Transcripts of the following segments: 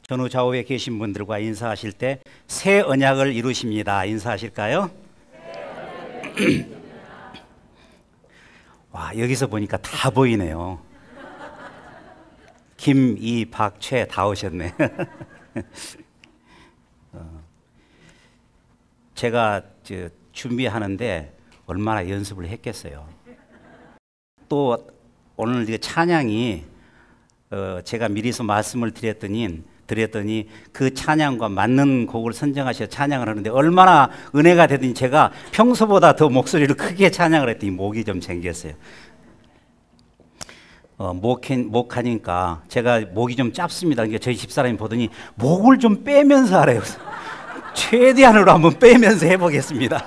전후 좌우에 계신 분들과 인사하실 때 새 언약을 이루십니다. 인사하실까요? 와, 여기서 보니까 다 보이네요. 김, 이, 박, 최 다 오셨네. 제가 준비하는데 얼마나 연습을 했겠어요. 또 오늘 찬양이 제가 미리서 말씀을 드렸더니 그 찬양과 맞는 곡을 선정하셔서 찬양을 하는데 얼마나 은혜가 되더니 제가 평소보다 더 목소리를 크게 찬양을 했더니 목이 좀 잠겼어요. 목하니까 제가 목이 좀 짧습니다. 그러니까 저희 집사람이 보더니 목을 좀 빼면서 하래요. 최대한으로 한번 빼면서 해보겠습니다.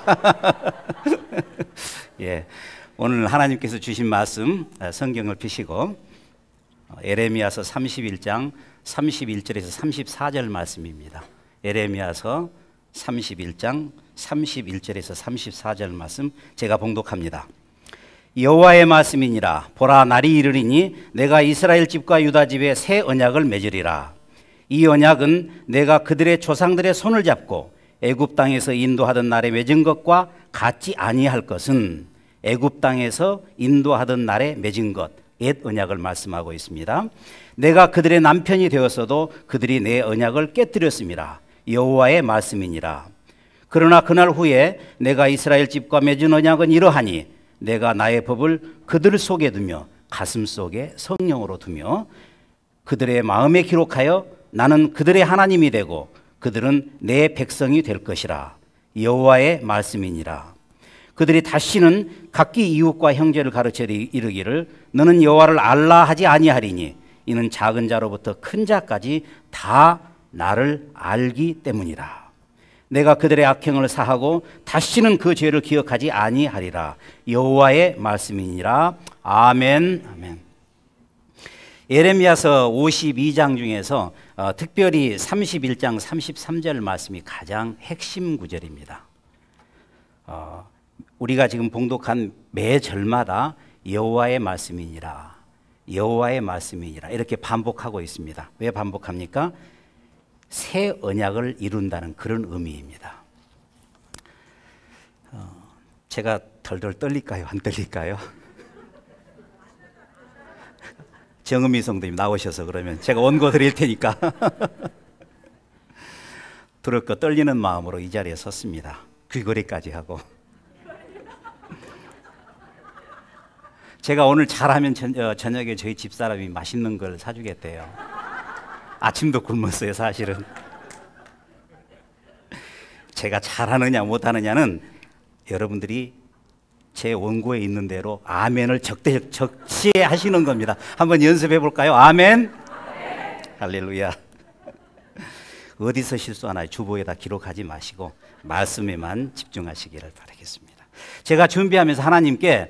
예, 오늘 하나님께서 주신 말씀 성경을 펴시고 에레미야서 31장 31절에서 34절 말씀입니다. 에레미야서 31장 31절에서 34절 말씀 제가 봉독합니다. 여호와의 말씀이니라. 보라, 날이 이르리니 내가 이스라엘 집과 유다 집에 새 언약을 맺으리라. 이 언약은 내가 그들의 조상들의 손을 잡고 애굽 땅에서 인도하던 날에 맺은 것과 같지 아니할 것은 애굽 땅에서 인도하던 날에 맺은 것, 옛 언약을 말씀하고 있습니다. 내가 그들의 남편이 되었어도 그들이 내 언약을 깨뜨렸습니다. 여호와의 말씀이니라. 그러나 그날 후에 내가 이스라엘 집과 맺은 언약은 이러하니 내가 나의 법을 그들 속에 두며 가슴 속에 성령으로 두며 그들의 마음에 기록하여 나는 그들의 하나님이 되고 그들은 내 백성이 될 것이라. 여호와의 말씀이니라. 그들이 다시는 각기 이웃과 형제를 가르쳐 이르기를 너는 여호와를 알라 하지 아니하리니 이는 작은 자로부터 큰 자까지 다 나를 알기 때문이라. 내가 그들의 악행을 사하고 다시는 그 죄를 기억하지 아니하리라. 여호와의 말씀이니라. 아멘. 아멘. 예레미야서 52장 중에서 특별히 31장 33절 말씀이 가장 핵심 구절입니다. 우리가 지금 봉독한 매 절마다 여호와의 말씀이니라, 여호와의 말씀이니라 이렇게 반복하고 있습니다. 왜 반복합니까? 새 언약을 이룬다는 그런 의미입니다. 제가 덜덜 떨릴까요? 안 떨릴까요? 정은미 성도님 나오셔서 그러면 제가 원고 드릴 테니까 들을 거 떨리는 마음으로 이 자리에 섰습니다. 귀걸이까지 하고. 제가 오늘 잘하면 저녁에 저희 집사람이 맛있는 걸 사주겠대요. 아침도 굶었어요, 사실은. 제가 잘하느냐 못하느냐는 여러분들이 제 원고에 있는 대로 아멘을 적시에 하시는 겁니다. 한번 연습해 볼까요? 아멘. 아멘. 할렐루야. 어디서 실수하나요? 주보에다 기록하지 마시고 말씀에만 집중하시기를 바라겠습니다. 제가 준비하면서 하나님께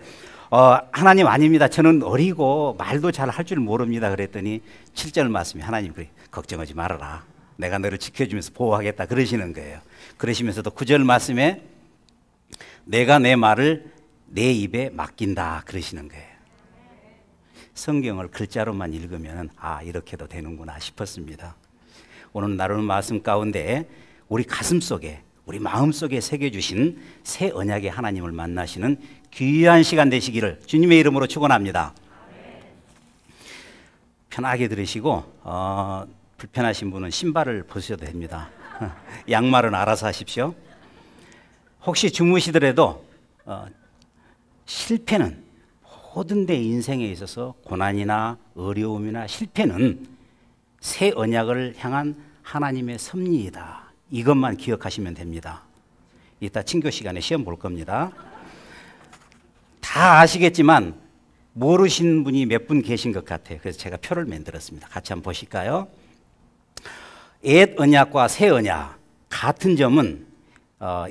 하나님 아닙니다. 저는 어리고 말도 잘 할 줄 모릅니다. 그랬더니 7절 말씀이 하나님 걱정하지 말아라. 내가 너를 지켜주면서 보호하겠다. 그러시는 거예요. 그러시면서도 9절 말씀에 내가 내 말을 내 입에 맡긴다. 그러시는 거예요. 성경을 글자로만 읽으면 이렇게도 되는구나 싶었습니다. 오늘 나누는 말씀 가운데 우리 가슴 속에 우리 마음속에 새겨주신 새 언약의 하나님을 만나시는 귀한 시간 되시기를 주님의 이름으로 축원합니다. 편하게 들으시고 불편하신 분은 신발을 벗으셔도 됩니다. 양말은 알아서 하십시오. 혹시 주무시더라도 실패는 모든 데 인생에 있어서 고난이나 어려움이나 실패는 새 언약을 향한 하나님의 섭리이다. 이것만 기억하시면 됩니다. 이따 친교 시간에 시험 볼 겁니다. 다 아시겠지만 모르신 분이 몇 분 계신 것 같아요. 그래서 제가 표를 만들었습니다. 같이 한번 보실까요? 옛 언약과 새 언약 같은 점은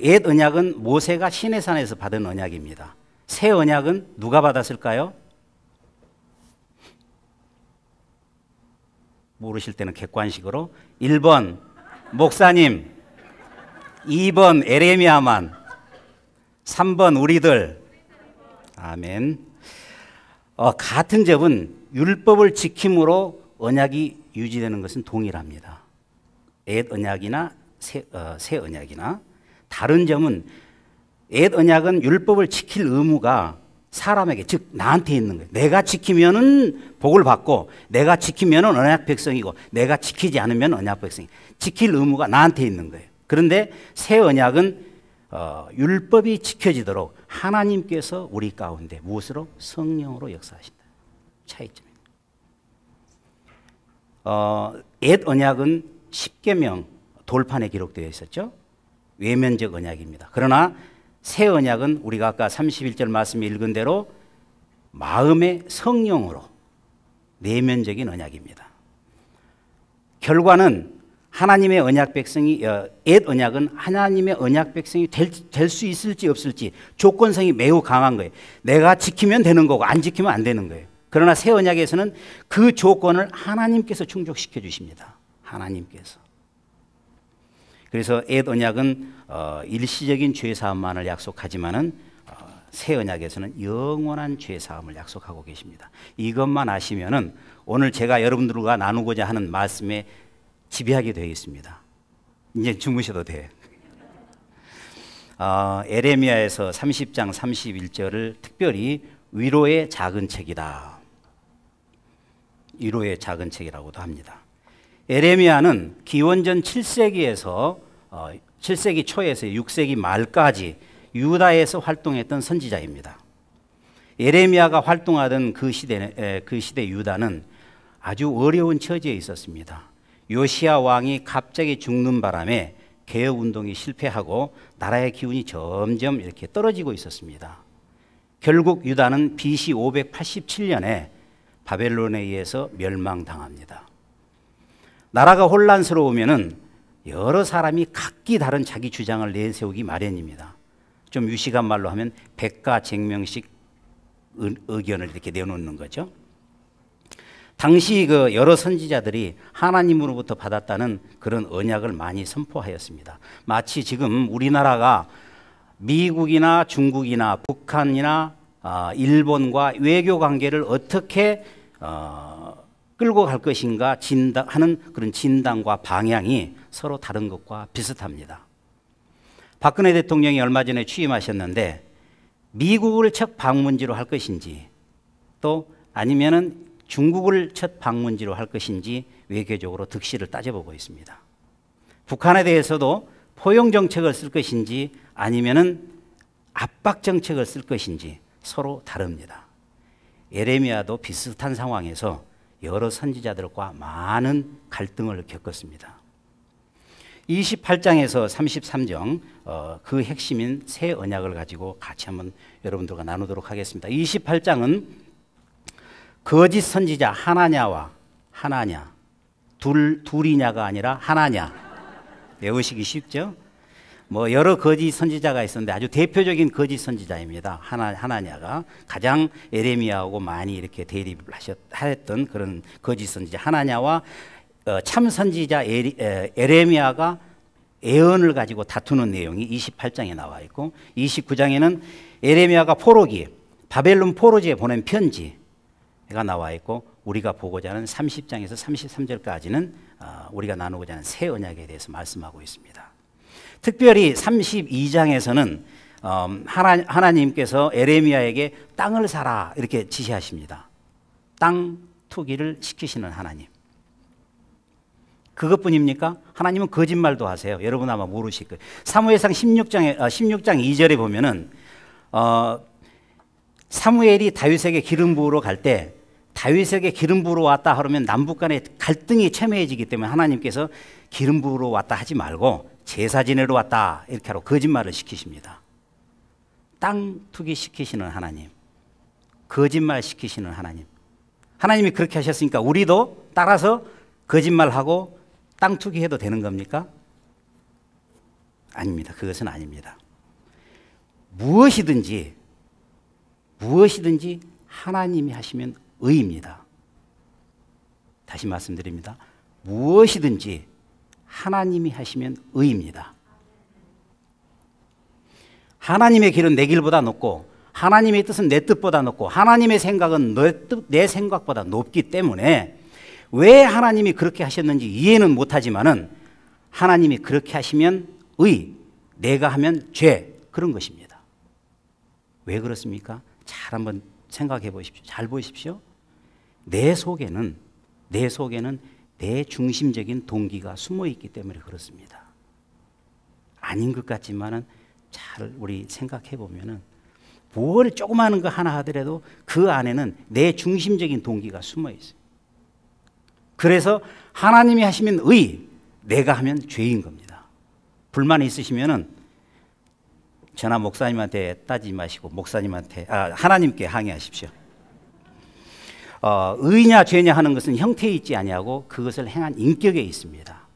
옛 언약은 모세가 시내산에서 받은 언약입니다. 새 언약은 누가 받았을까요? 모르실 때는 객관식으로 1번 목사님, 2번 에레미야만, 3번 우리들. 아멘. 같은 점은 율법을 지킴으로 언약이 유지되는 것은 동일합니다. 옛 언약이나 새 언약이나. 다른 점은 옛 언약은 율법을 지킬 의무가 사람에게, 즉 나한테 있는 거예요. 내가 지키면은 복을 받고, 내가 지키면은 언약 백성이고, 내가 지키지 않으면 언약 백성이. 지킬 의무가 나한테 있는 거예요. 그런데 새 언약은 율법이 지켜지도록 하나님께서 우리 가운데 무엇으로? 성령으로 역사하신다. 차이점입니다. 옛 언약은 십계명 돌판에 기록되어 있었죠. 외면적 언약입니다. 그러나 새 언약은 우리가 아까 31절 말씀에 읽은 대로 마음의 성령으로 내면적인 언약입니다. 결과는 하나님의 언약 백성이, 옛 언약은 하나님의 언약 백성이 될 수 있을지 없을지 조건성이 매우 강한 거예요. 내가 지키면 되는 거고 안 지키면 안 되는 거예요. 그러나 새 언약에서는 그 조건을 하나님께서 충족시켜 주십니다. 하나님께서. 그래서 옛 언약은 일시적인 죄 사함만을 약속하지만은 새 언약에서는 영원한 죄 사함을 약속하고 계십니다. 이것만 아시면은 오늘 제가 여러분들과 나누고자 하는 말씀에 지배하게 되어 있습니다. 이제 주무셔도 돼요. 에레미야에서 30장 31절을 특별히 위로의 작은 책이다. 위로의 작은 책이라고도 합니다. 에레미야는 기원전 7세기에서 7세기 초에서 6세기 말까지 유다에서 활동했던 선지자입니다. 에레미야가 활동하던 그 시대 유다는 아주 어려운 처지에 있었습니다. 요시야 왕이 갑자기 죽는 바람에 개혁 운동이 실패하고 나라의 기운이 점점 이렇게 떨어지고 있었습니다. 결국 유다는 BC 587년에 바벨론에 의해서 멸망당합니다. 나라가 혼란스러우면은 여러 사람이 각기 다른 자기 주장을 내세우기 마련입니다. 좀 유식한 말로 하면 백가쟁명식 의견을 이렇게 내놓는 거죠. 당시 그 여러 선지자들이 하나님으로부터 받았다는 그런 언약을 많이 선포하였습니다. 마치 지금 우리나라가 미국이나 중국이나 북한이나 일본과 외교 관계를 어떻게 끌고 갈 것인가 하는 그런 진단과 방향이 서로 다른 것과 비슷합니다. 박근혜 대통령이 얼마 전에 취임하셨는데 미국을 첫 방문지로 할 것인지 또 아니면은 중국을 첫 방문지로 할 것인지 외교적으로 득실을 따져보고 있습니다. 북한에 대해서도 포용 정책을 쓸 것인지 아니면은 압박 정책을 쓸 것인지 서로 다릅니다. 에레미야도 비슷한 상황에서 여러 선지자들과 많은 갈등을 겪었습니다. 28장에서 33장 그 핵심인 새 언약을 가지고 같이 한번 여러분들과 나누도록 하겠습니다. 28장은 거짓 선지자 하나냐와 하나냐 둘이냐가 아니라 하나냐 외우시기 쉽죠? 뭐 여러 거짓 선지자가 있었는데 아주 대표적인 거짓 선지자입니다. 하나냐가 가장 에레미야하고 많이 이렇게 대립을 하였던 그런 거짓 선지자 하나냐와 참 선지자 에레미야가 예언을 가지고 다투는 내용이 28장에 나와 있고 29장에는 에레미야가 포로기 바벨론 포로지에 보낸 편지가 나와 있고 우리가 보고자 하는 30장에서 33절까지는 우리가 나누고자 하는 새 언약에 대해서 말씀하고 있습니다. 특별히 32장에서는 하나님께서 에레미야에게 땅을 사라 이렇게 지시하십니다. 땅 투기를 시키시는 하나님. 그것뿐입니까? 하나님은 거짓말도 하세요. 여러분 아마 모르실 거예요. 사무엘상 16장 2절에 보면은 사무엘이 다윗에게 기름 부으러 갈 때 다윗에게 기름 부으러 왔다 하면 남북 간에 갈등이 첨예해지기 때문에 하나님께서 기름 부으러 왔다 하지 말고 제사 지내러 왔다 이렇게 하고 거짓말을 시키십니다. 땅 투기 시키시는 하나님, 거짓말 시키시는 하나님. 하나님이 그렇게 하셨으니까 우리도 따라서 거짓말하고 땅 투기해도 되는 겁니까? 아닙니다. 그것은 아닙니다. 무엇이든지 하나님이 하시면 의입니다. 다시 말씀드립니다. 무엇이든지 하나님이 하시면 의입니다. 하나님의 길은 내 길보다 높고 하나님의 뜻은 내 뜻보다 높고 하나님의 생각은 내 생각보다 높기 때문에 왜 하나님이 그렇게 하셨는지 이해는 못하지만은 하나님이 그렇게 하시면 의, 내가 하면 죄, 그런 것입니다. 왜 그렇습니까? 잘 한번 생각해 보십시오. 잘 보십시오. 내 속에는 내 중심적인 동기가 숨어 있기 때문에 그렇습니다. 아닌 것 같지만은 잘 우리 생각해 보면은 뭘 조그마한 거 하나 하더라도 그 안에는 내 중심적인 동기가 숨어 있어요. 그래서 하나님이 하시면 의, 내가 하면 죄인 겁니다. 불만이 있으시면은 저나 목사님한테 따지지 마시고 하나님께 항의하십시오. 의냐 죄냐 하는 것은 형태에 있지 아니하고 그것을 행한 인격에 있습니다.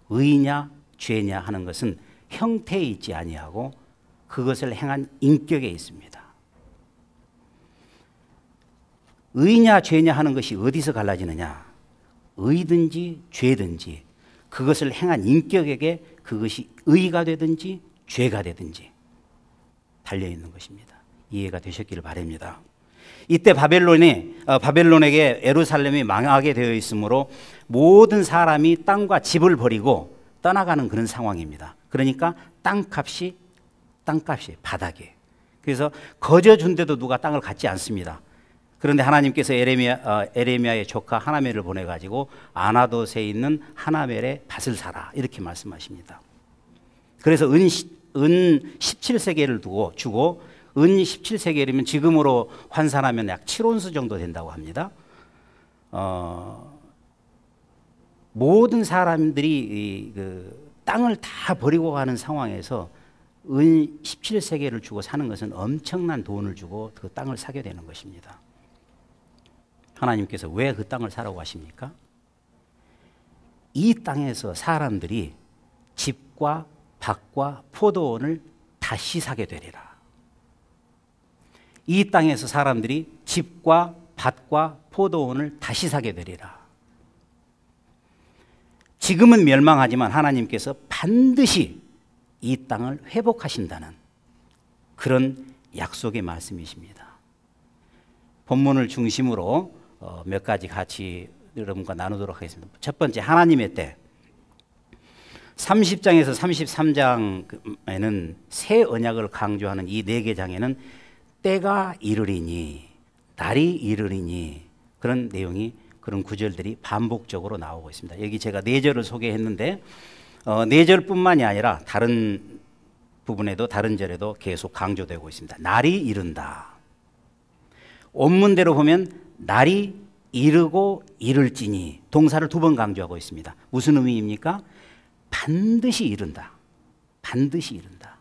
의냐 죄냐 하는 것은 형태에 있지 아니하고 그것을 행한 인격에 있습니다. 의냐 죄냐 하는 것이 어디서 갈라지느냐? 의든지 죄든지 그것을 행한 인격에게 그것이 의가 되든지 죄가 되든지 달려있는 것입니다. 이해가 되셨기를 바랍니다. 이때 바벨론에게 예루살렘이 망하게 되어 있으므로 모든 사람이 땅과 집을 버리고 떠나가는 그런 상황입니다. 그러니까 땅값이 바닥에. 그래서 거저 준데도 누가 땅을 갖지 않습니다. 그런데 하나님께서 에레미야의 조카 하나멜을 보내가지고 아나돗에 있는 하나멜의 밭을 사라 이렇게 말씀하십니다. 그래서 은 17세겔을 주고 은 17세겔이면 지금으로 환산하면 약 7온스 정도 된다고 합니다. 모든 사람들이 그 땅을 다 버리고 가는 상황에서 은 17세겔을 주고 사는 것은 엄청난 돈을 주고 그 땅을 사게 되는 것입니다. 하나님께서 왜 그 땅을 사라고 하십니까? 이 땅에서 사람들이 집과 밭과 포도원을 다시 사게 되리라. 이 땅에서 사람들이 집과 밭과 포도원을 다시 사게 되리라. 지금은 멸망하지만 하나님께서 반드시 이 땅을 회복하신다는 그런 약속의 말씀이십니다. 본문을 중심으로 몇 가지 같이 여러분과 나누도록 하겠습니다. 첫 번째, 하나님의 때. 30장에서 33장에는 새 언약을 강조하는 이 4개 장에는 때가 이르리니, 날이 이르리니 그런 내용이, 그런 구절들이 반복적으로 나오고 있습니다. 여기 제가 4절을 소개했는데 4절뿐만이 아니라 다른 부분에도, 다른 절에도 계속 강조되고 있습니다. 날이 이른다. 원문대로 보면 날이 이르고 이를지니, 동사를 2번 강조하고 있습니다. 무슨 의미입니까? 반드시 이른다. 반드시 이른다.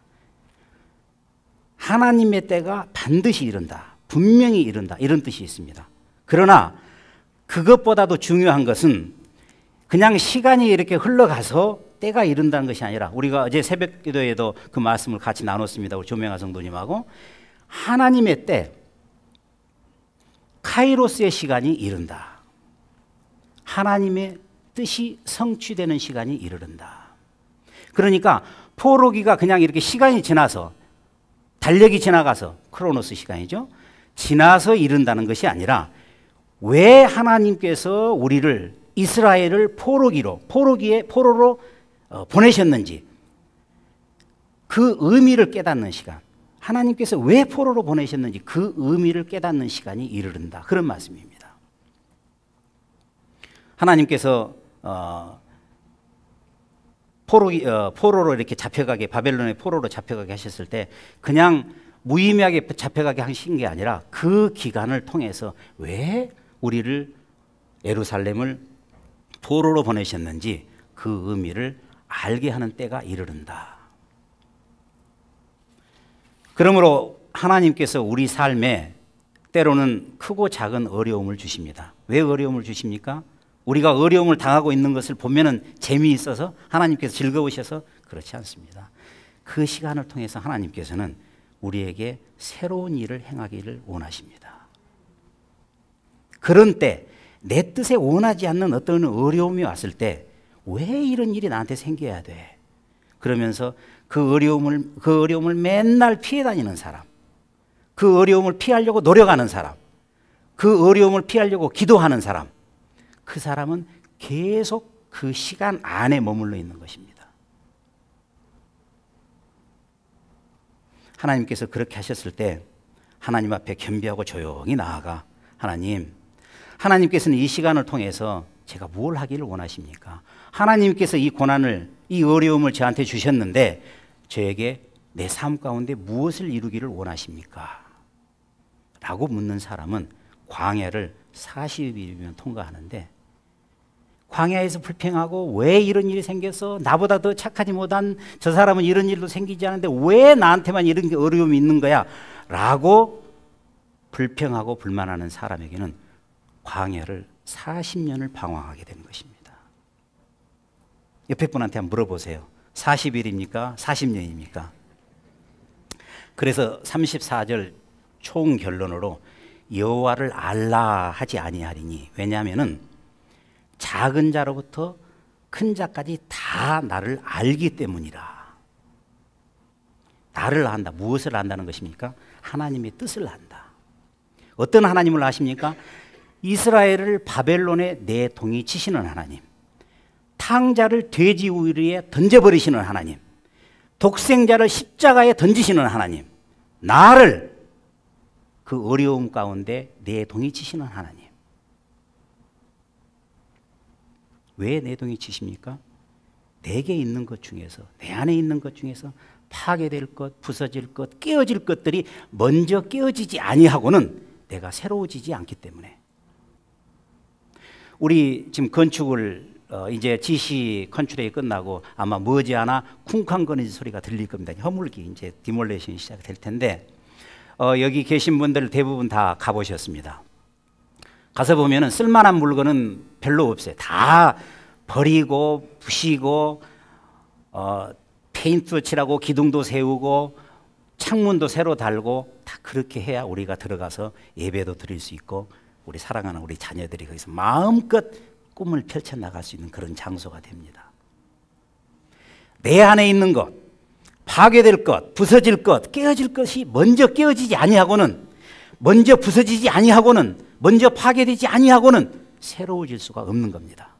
하나님의 때가 반드시 이른다. 분명히 이른다. 이런 뜻이 있습니다. 그러나 그것보다도 중요한 것은 그냥 시간이 이렇게 흘러가서 때가 이른다는 것이 아니라, 우리가 어제 새벽 기도에도 그 말씀을 같이 나눴습니다. 우리 조명하 성도님하고. 하나님의 때, 카이로스의 시간이 이른다. 하나님의 뜻이 성취되는 시간이 이르른다. 그러니까 포로기가 그냥 이렇게 시간이 지나서, 달력이 지나가서, 크로노스 시간이죠, 지나서 이른다는 것이 아니라 왜 하나님께서 우리를, 이스라엘을 포로로 보내셨는지 그 의미를 깨닫는 시간, 하나님께서 왜 포로로 보내셨는지 그 의미를 깨닫는 시간이 이르른다. 그런 말씀입니다. 하나님께서 포로로 이렇게 잡혀가게, 바벨론의 포로로 잡혀가게 하셨을 때 그냥 무의미하게 잡혀가게 하신 게 아니라 그 기간을 통해서 왜 우리를, 예루살렘을 포로로 보내셨는지 그 의미를 알게 하는 때가 이르른다. 그러므로 하나님께서 우리 삶에 때로는 크고 작은 어려움을 주십니다. 왜 어려움을 주십니까? 우리가 어려움을 당하고 있는 것을 보면은 재미있어서, 하나님께서 즐거우셔서? 그렇지 않습니다. 그 시간을 통해서 하나님께서는 우리에게 새로운 일을 행하기를 원하십니다. 그런 때, 내 뜻에 원하지 않는 어떤 어려움이 왔을 때 왜 이런 일이 나한테 생겨야 돼? 그러면서 그 어려움을 맨날 피해 다니는 사람, 그 어려움을 피하려고 노력하는 사람, 그 어려움을 피하려고 기도하는 사람, 그 사람은 계속 그 시간 안에 머물러 있는 것입니다. 하나님께서 그렇게 하셨을 때 하나님 앞에 겸비하고 조용히 나아가 하나님께서는 이 시간을 통해서 제가 뭘 하기를 원하십니까? 하나님께서 이 고난을, 이 어려움을 저한테 주셨는데 저에게 내 삶 가운데 무엇을 이루기를 원하십니까? 라고 묻는 사람은 광야를 40일이면 통과하는데, 광야에서 불평하고 왜 이런 일이 생겨서 나보다 더 착하지 못한 저 사람은 이런 일도 생기지 않은데 왜 나한테만 이런 어려움이 있는 거야? 라고 불평하고 불만하는 사람에게는 광야를 40년을 방황하게 되는 것입니다. 옆에 분한테 한번 물어보세요. 40일입니까? 40년입니까? 그래서 34절 총 결론으로 여호와를 알라 하지 아니하리니, 왜냐하면은 작은 자로부터 큰 자까지 다 나를 알기 때문이라. 나를 안다. 무엇을 안다는 것입니까? 하나님의 뜻을 안다. 어떤 하나님을 아십니까? 이스라엘을 바벨론에 내동이 치시는 하나님, 탕자를 돼지 우리에 던져버리시는 하나님, 독생자를 십자가에 던지시는 하나님, 나를 그 어려움 가운데 내동이 치시는 하나님. 왜 내동이 치십니까? 내게 있는 것 중에서, 내 안에 있는 것 중에서 파괴될 것, 부서질 것, 깨어질 것들이 먼저 깨어지지 아니하고는 내가 새로워지지 않기 때문에. 우리 지금 건축을 이제 GC 컨트롤이 끝나고 아마 머지않아 쿵쾅거리는 소리가 들릴 겁니다. 허물기, 이제 디몰레이션이 시작될 텐데, 여기 계신 분들 대부분 다 가보셨습니다. 가서 보면은 쓸만한 물건은 별로 없어요. 다 버리고 부시고, 페인트 칠하고 기둥도 세우고 창문도 새로 달고, 다 그렇게 해야 우리가 들어가서 예배도 드릴 수 있고 우리 사랑하는 우리 자녀들이 거기서 마음껏 꿈을 펼쳐나갈 수 있는 그런 장소가 됩니다. 내 안에 있는 것, 파괴될 것, 부서질 것, 깨어질 것이 먼저 깨어지지 아니하고는, 먼저 부서지지 아니하고는, 먼저 파괴되지 아니하고는 새로워질 수가 없는 겁니다.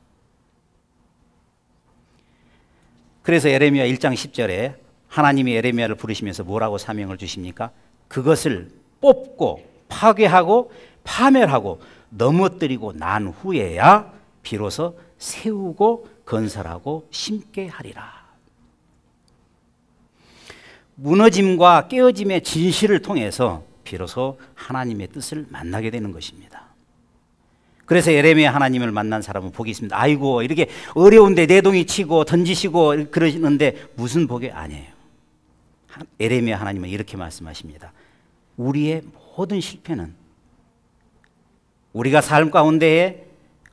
그래서 에레미야 1장 10절에 하나님이 에레미야를 부르시면서 뭐라고 사명을 주십니까? 그것을 뽑고 파괴하고 파멸하고 넘어뜨리고 난 후에야 비로소 세우고 건설하고 심게 하리라. 무너짐과 깨어짐의 진실을 통해서 비로소 하나님의 뜻을 만나게 되는 것입니다. 그래서 예레미야 하나님을 만난 사람은 복이 있습니다. 아이고, 이렇게 어려운데 내동이 치고 던지시고 그러시는데 무슨 복이 아니에요. 예레미야 하나님은 이렇게 말씀하십니다. 우리의 모든 실패는, 우리가 삶 가운데에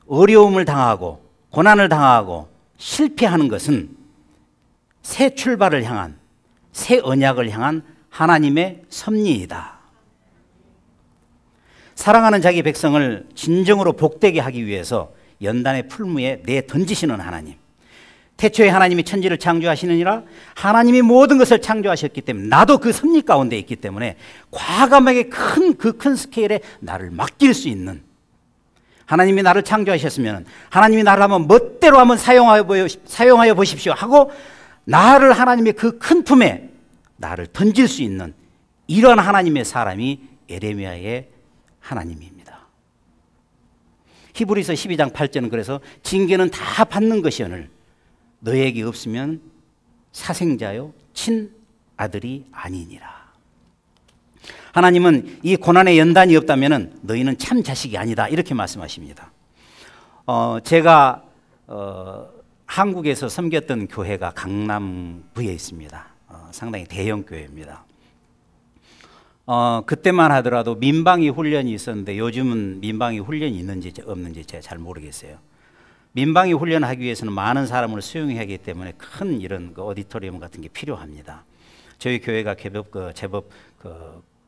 어려움을 당하고 고난을 당하고 실패하는 것은 새 출발을 향한, 새 언약을 향한 하나님의 섭리이다. 사랑하는 자기 백성을 진정으로 복되게 하기 위해서 연단의 풀무에 내던지시는 하나님. 태초에 하나님이 천지를 창조하시느니라. 하나님이 모든 것을 창조하셨기 때문에 나도 그 섭리 가운데 있기 때문에 과감하게 그 큰 스케일에 나를 맡길 수 있는, 하나님이 나를 창조하셨으면 하나님이 나를 한번 멋대로 한번 사용하여 보십시오 하고 나를 하나님의 그 큰 품에 나를 던질 수 있는 이런 하나님의 사람이 예레미야의 하나님입니다. 히브리서 12장 8절은 그래서 징계는 다 받는 것이오늘 너에게 없으면 사생자요 친아들이 아니니라. 하나님은 이 고난의 연단이 없다면 너희는 참 자식이 아니다, 이렇게 말씀하십니다. 제가 한국에서 섬겼던 교회가 강남부에 있습니다. 상당히 대형 교회입니다. 그때만 하더라도 민방위 훈련이 있었는데 요즘은 민방위 훈련이 있는지 없는지 제가 잘 모르겠어요. 민방위 훈련하기 위해서는 많은 사람을 수용해야 하기 때문에 큰 이런 오디토리움 같은 게 필요합니다. 저희 교회가 제법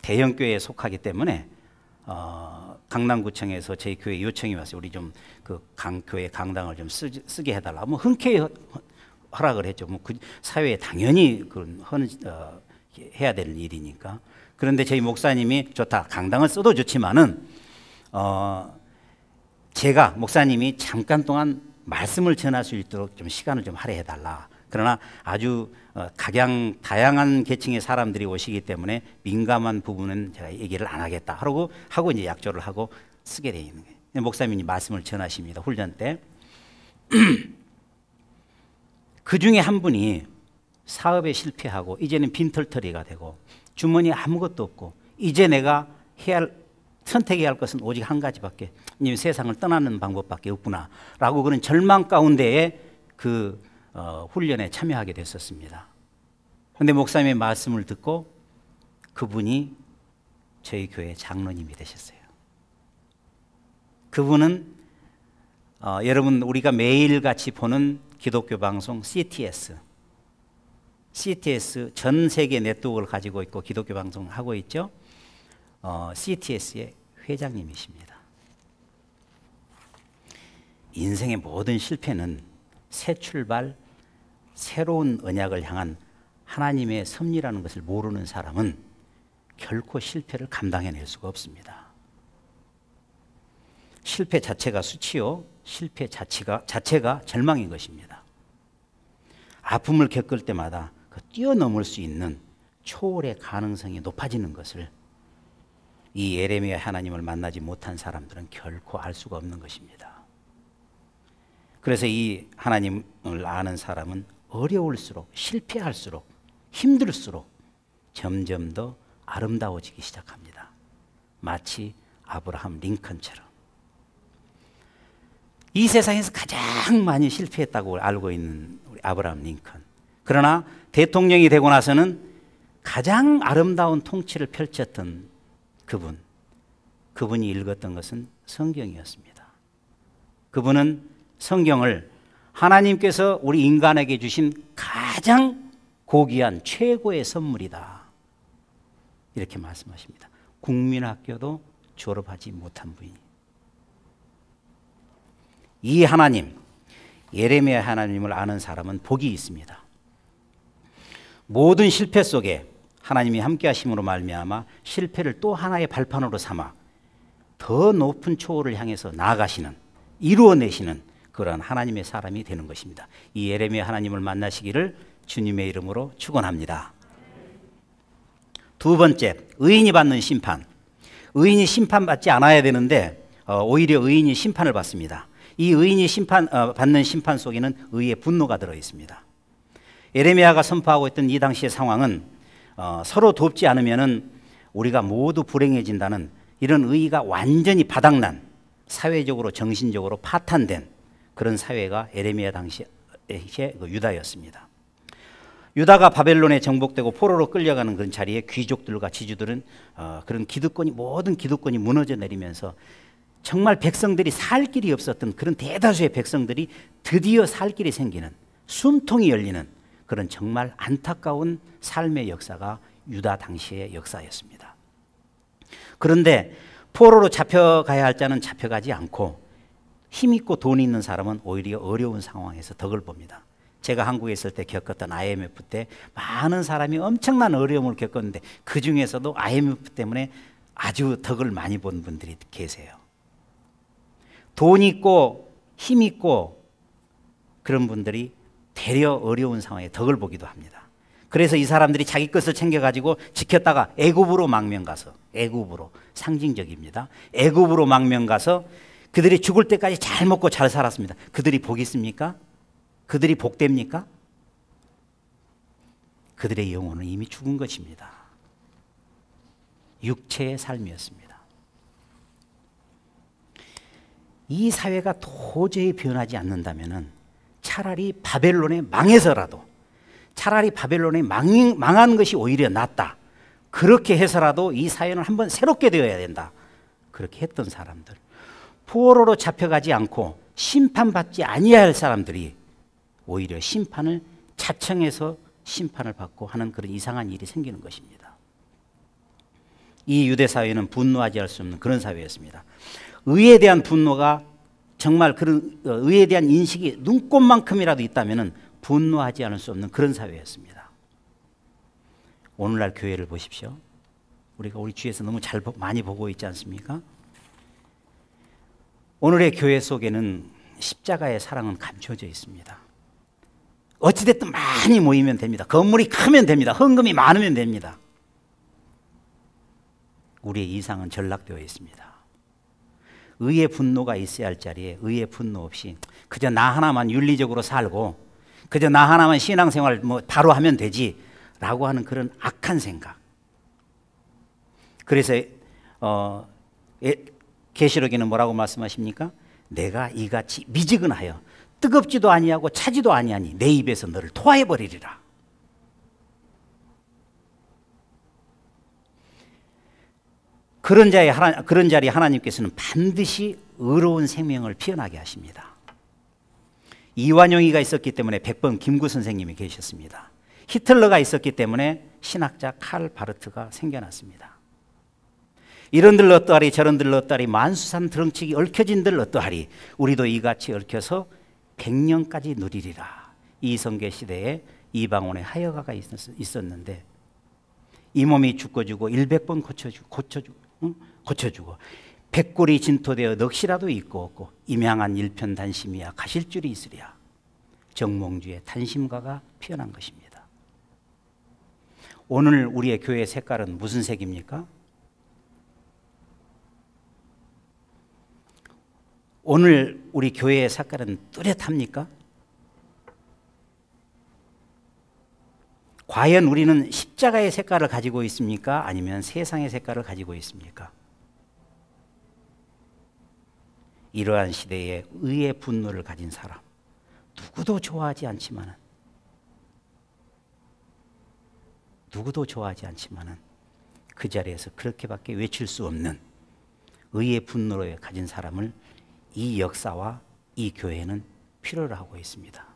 대형 교회에 속하기 때문에 강남구청에서 저희 교회 요청이 왔어요. 우리 좀 교회 강당을 좀 쓰게 해달라. 뭐 흔쾌히 허락을 했죠. 뭐 그 사회에 당연히 해야 될 일이니까. 그런데 저희 목사님이 좋다, 강당을 써도 좋지만은 제가 목사님이 잠깐 동안 말씀을 전할 수 있도록 좀 시간을 좀 할애해 달라. 그러나 아주 다양한 계층의 사람들이 오시기 때문에 민감한 부분은 제가 얘기를 안 하겠다 하고 이제 약조를 하고 쓰게 되어 있는 거예요. 목사님이 말씀을 전하십니다. 훈련 때. 그 중에 한 분이 사업에 실패하고 이제는 빈털터리가 되고 주머니에 아무것도 없고 이제 내가 선택해야 할 것은 오직 한 가지밖에, 이 세상을 떠나는 방법밖에 없구나 라고 그런 절망 가운데에 그 훈련에 참여하게 됐었습니다. 그런데 목사님의 말씀을 듣고 그분이 저희 교회 장로님이 되셨어요. 그분은 여러분 우리가 매일같이 보는 기독교 방송 CTS 전 세계 네트워크를 가지고 있고 기독교 방송을 하고 있죠. CTS의 회장님이십니다. 인생의 모든 실패는 새 출발, 새로운 언약을 향한 하나님의 섭리라는 것을 모르는 사람은 결코 실패를 감당해낼 수가 없습니다. 실패 자체가 수치요, 실패 자체가 절망인 것입니다. 아픔을 겪을 때마다 그 뛰어넘을 수 있는 초월의 가능성이 높아지는 것을 이 예레미야 하나님을 만나지 못한 사람들은 결코 알 수가 없는 것입니다. 그래서 이 하나님을 아는 사람은 어려울수록, 실패할수록, 힘들수록 점점 더 아름다워지기 시작합니다. 마치 아브라함 링컨처럼. 이 세상에서 가장 많이 실패했다고 알고 있는 우리 아브라함 링컨. 그러나 대통령이 되고 나서는 가장 아름다운 통치를 펼쳤던 그분이 읽었던 것은 성경이었습니다. 그분은 성경을 하나님께서 우리 인간에게 주신 가장 고귀한 최고의 선물이다, 이렇게 말씀하십니다. 국민학교도 졸업하지 못한 분이 이 하나님, 예레미야 하나님을 아는 사람은 복이 있습니다. 모든 실패 속에 하나님이 함께 하심으로 말미암아 실패를 또 하나의 발판으로 삼아 더 높은 초월을 향해서 나아가시는, 이루어내시는 그러한 하나님의 사람이 되는 것입니다. 이 예레미야 하나님을 만나시기를 주님의 이름으로 축원합니다. 두 번째, 의인이 받는 심판. 의인이 심판받지 않아야 되는데 오히려 의인이 심판을 받습니다. 이 의인이 받는 심판 속에는 의의 분노가 들어 있습니다. 예레미야가 선포하고 있던 이 당시의 상황은 서로 돕지 않으면은 우리가 모두 불행해진다는 이런 의의가 완전히 바닥난, 사회적으로 정신적으로 파탄된 그런 사회가 예레미야 당시의 유다였습니다. 유다가 바벨론에 정복되고 포로로 끌려가는 그런 자리에 귀족들과 지주들은 그런 모든 기득권이 무너져 내리면서 정말 백성들이 살 길이 없었던 그런 대다수의 백성들이 드디어 살 길이 생기는, 숨통이 열리는 그런 정말 안타까운 삶의 역사가 유다 당시의 역사였습니다. 그런데 포로로 잡혀가야 할 자는 잡혀가지 않고 힘있고 돈이 있는 사람은 오히려 어려운 상황에서 덕을 봅니다. 제가 한국에 있을 때 겪었던 IMF 때 많은 사람이 엄청난 어려움을 겪었는데 그 중에서도 IMF 때문에 아주 덕을 많이 본 분들이 계세요. 돈 있고 힘 있고 그런 분들이 되려 어려운 상황에 덕을 보기도 합니다. 그래서 이 사람들이 자기 것을 챙겨가지고 지켰다가 애굽으로 망명 가서, 애굽으로, 상징적입니다. 애굽으로 망명 가서 그들이 죽을 때까지 잘 먹고 잘 살았습니다. 그들이 복 있습니까? 그들이 복됩니까? 그들의 영혼은 이미 죽은 것입니다. 육체의 삶이었습니다. 이 사회가 도저히 변하지 않는다면 차라리 바벨론에 망해서라도, 차라리 바벨론에 망한 것이 오히려 낫다, 그렇게 해서라도 이 사회는 한번 새롭게 되어야 된다, 그렇게 했던 사람들, 포로로 잡혀가지 않고 심판받지 아니할 사람들이 오히려 심판을 자청해서 심판을 받고 하는 그런 이상한 일이 생기는 것입니다. 이 유대 사회는 분노하지 할 수 없는 그런 사회였습니다. 의에 대한 분노가 정말 그런 의에 대한 인식이 눈꼽만큼이라도 있다면 분노하지 않을 수 없는 그런 사회였습니다. 오늘날 교회를 보십시오. 우리가 우리 주위에서 너무 많이 보고 있지 않습니까? 오늘의 교회 속에는 십자가의 사랑은 감춰져 있습니다. 어찌됐든 많이 모이면 됩니다. 건물이 크면 됩니다. 헌금이 많으면 됩니다. 우리의 이상은 전락되어 있습니다. 의의 분노가 있어야 할 자리에 의의 분노 없이 그저 나 하나만 윤리적으로 살고 그저 나 하나만 신앙생활 뭐 바로 하면 되지 라고 하는 그런 악한 생각. 그래서 계시록에는 뭐라고 말씀하십니까? 내가 이같이 미지근하여 뜨겁지도 아니하고 차지도 아니하니 내 입에서 너를 토하해 버리리라. 그런 자리에 하나님께서는 반드시 의로운 생명을 피어나게 하십니다. 이완용이가 있었기 때문에 백범 김구 선생님이 계셨습니다. 히틀러가 있었기 때문에 신학자 칼 바르트가 생겨났습니다. 이런들 어떠하리 저런들 어떠하리 만수산 드렁치기 얽혀진들 어떠하리 우리도 이같이 얽혀서 100년까지 누리리라. 이성계 시대에 이방원의 하여가가 있었는데 이 몸이 죽어주고 100번 고쳐주고 백골이 진토되어 넋이라도 있고 없고 임양한 일편단심이야 가실 줄이 있으랴. 정몽주의 단심가가 피어난 것입니다. 오늘 우리의 교회 색깔은 무슨 색입니까? 오늘 우리 교회의 색깔은 뚜렷합니까? 과연 우리는 십자가의 색깔을 가지고 있습니까? 아니면 세상의 색깔을 가지고 있습니까? 이러한 시대에 의의 분노를 가진 사람 누구도 좋아하지 않지만은 그 자리에서 그렇게밖에 외칠 수 없는 의의 분노를 가진 사람을 이 역사와 이 교회는 필요로 하고 있습니다.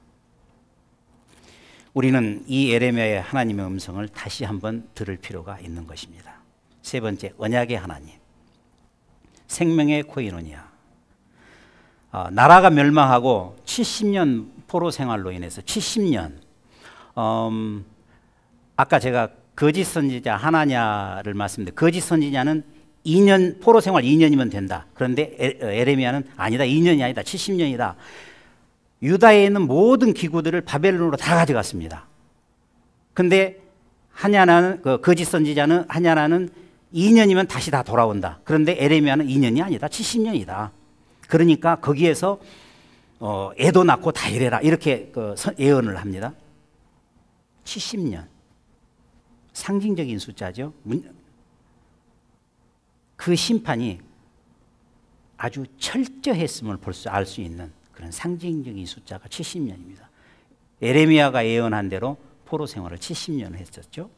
우리는 이 에레미야의 하나님의 음성을 다시 한번 들을 필요가 있는 것입니다. 세 번째, 언약의 하나님, 생명의 코이노니아. 나라가 멸망하고 70년 포로 생활로 인해서 70년 아까 제가 거짓 선지자 하나냐를 말씀드렸는데 거짓 선지자는 2년 포로 생활 2년이면 된다. 그런데 에레미야는 아니다. 2년이 아니다. 70년이다. 유다에 있는 모든 기구들을 바벨론으로 다 가져갔습니다. 근데 하냐나는 거짓 선지자는 하냐나는 2년이면 다시 다 돌아온다. 그런데 에레미야는 2년이 아니다. 70년이다. 그러니까 거기에서 애도 낳고 다 이래라. 이렇게 예언을 합니다. 70년. 상징적인 숫자죠. 그 심판이 아주 철저했음을 알 수 있는 그런 상징적인 숫자가 70년입니다. 에레미야가 예언한 대로 포로 생활을 70년 했었죠.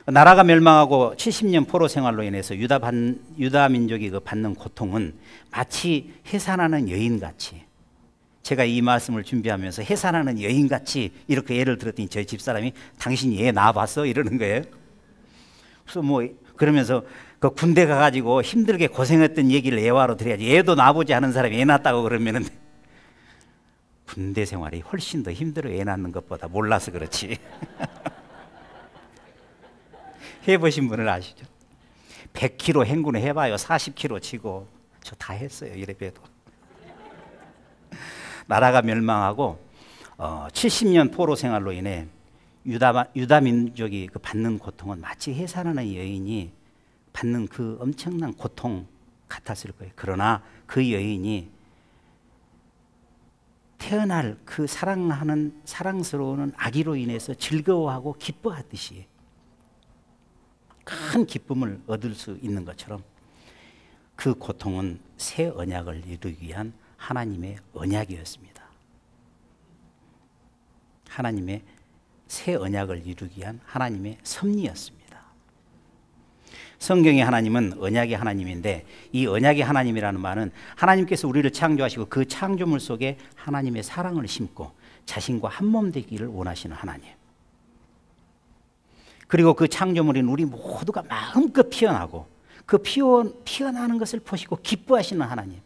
나라가 멸망하고 70년 포로 생활로 인해서 유다 민족이 받는 고통은 마치 해산하는 여인같이, 제가 이 말씀을 준비하면서 해산하는 여인같이 이렇게 예를 들었더니 저희 집사람이 당신이 애 낳아봤어? 이러는 거예요. 그래서 그러면서 그 군대 가가지고 힘들게 고생했던 얘기를 예화로 드려야지. 애도 낳아보지 않은 사람이 애 낳았다고 그러면은 군대 생활이 훨씬 더 힘들어. 애 낳는 것보다. 몰라서 그렇지. 해보신 분을 아시죠? 100km 행군을 해봐요. 40km 치고. 저 다 했어요. 이래봬도. 나라가 멸망하고 70년 포로 생활로 인해 유다 민족이 받는 고통은 마치 해산하는 여인이 받는 그 엄청난 고통 같았을 거예요. 그러나 그 여인이 태어날 그 사랑스러운 아기로 인해서 즐거워하고 기뻐하듯이 큰 기쁨을 얻을 수 있는 것처럼 그 고통은 새 언약을 이루기 위한 하나님의 언약이었습니다. 하나님의 새 언약을 이루기 위한 하나님의 섭리였습니다. 성경의 하나님은 언약의 하나님인데 이 언약의 하나님이라는 말은 하나님께서 우리를 창조하시고 그 창조물 속에 하나님의 사랑을 심고 자신과 한몸 되기를 원하시는 하나님. 그리고 그 창조물인 우리 모두가 마음껏 피어나고 그 피어나는 것을 보시고 기뻐하시는 하나님.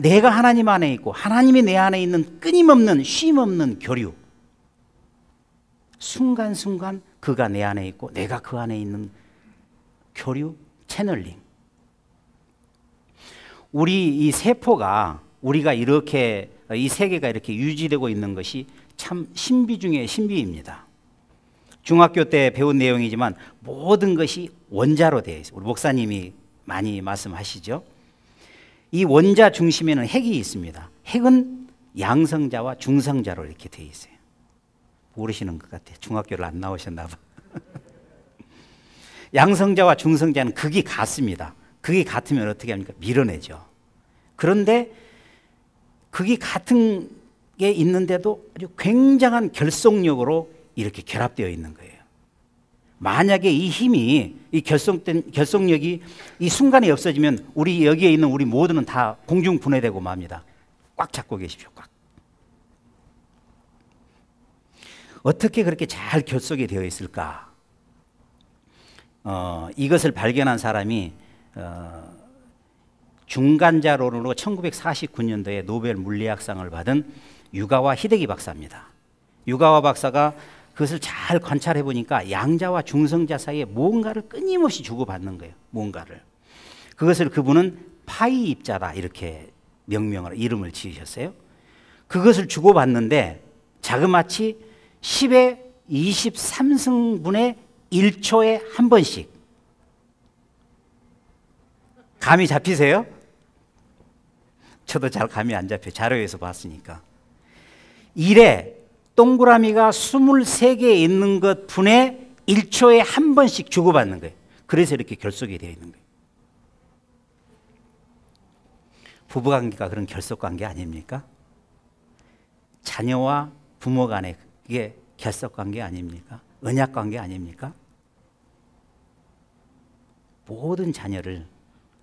내가 하나님 안에 있고 하나님이 내 안에 있는 끊임없는 쉼없는 교류. 순간순간 그가 내 안에 있고 내가 그 안에 있는 교류, 채널링. 우리 이 세포가 우리가 이렇게 이 세계가 이렇게 유지되고 있는 것이 참 신비 중에 신비입니다. 중학교 때 배운 내용이지만 모든 것이 원자로 되어 있어요. 우리 목사님이 많이 말씀하시죠. 이 원자 중심에는 핵이 있습니다. 핵은 양성자와 중성자로 이렇게 되어 있어요. 모르시는 것 같아요. 중학교를 안 나오셨나 봐. 양성자와 중성자는 극이 같습니다. 극이 같으면 어떻게 합니까? 밀어내죠. 그런데 극이 같은 게 있는데도 아주 굉장한 결속력으로 이렇게 결합되어 있는 거예요. 만약에 이 힘이, 이 결속력이 이 순간에 없어지면 우리 여기에 있는 우리 모두는 다 공중 분해되고 맙니다. 꽉 잡고 계십시오. 꽉. 어떻게 그렇게 잘 결속이 되어 있을까? 이것을 발견한 사람이 중간자론으로 1949년도에 노벨 물리학상을 받은 유가와 히데기 박사입니다. 유가와 박사가 그것을 잘 관찰해 보니까 양자와 중성자 사이에 뭔가를 끊임없이 주고받는 거예요. 뭔가를. 그것을 그분은 파이 입자다 이렇게 이름을 지으셨어요. 그것을 주고받는데 자그마치 10의 23승분의 1초에 한 번씩. 감이 잡히세요? 저도 잘 감이 안 잡혀요. 자료에서 봤으니까. 1에 동그라미가 23개 있는 것 분의 1초에 한 번씩 주고받는 거예요. 그래서 이렇게 결속이 되어 있는 거예요. 부부관계가 그런 결속관계 아닙니까? 자녀와 부모 간에 그게 결속관계 아닙니까? 언약관계 아닙니까? 모든 자녀를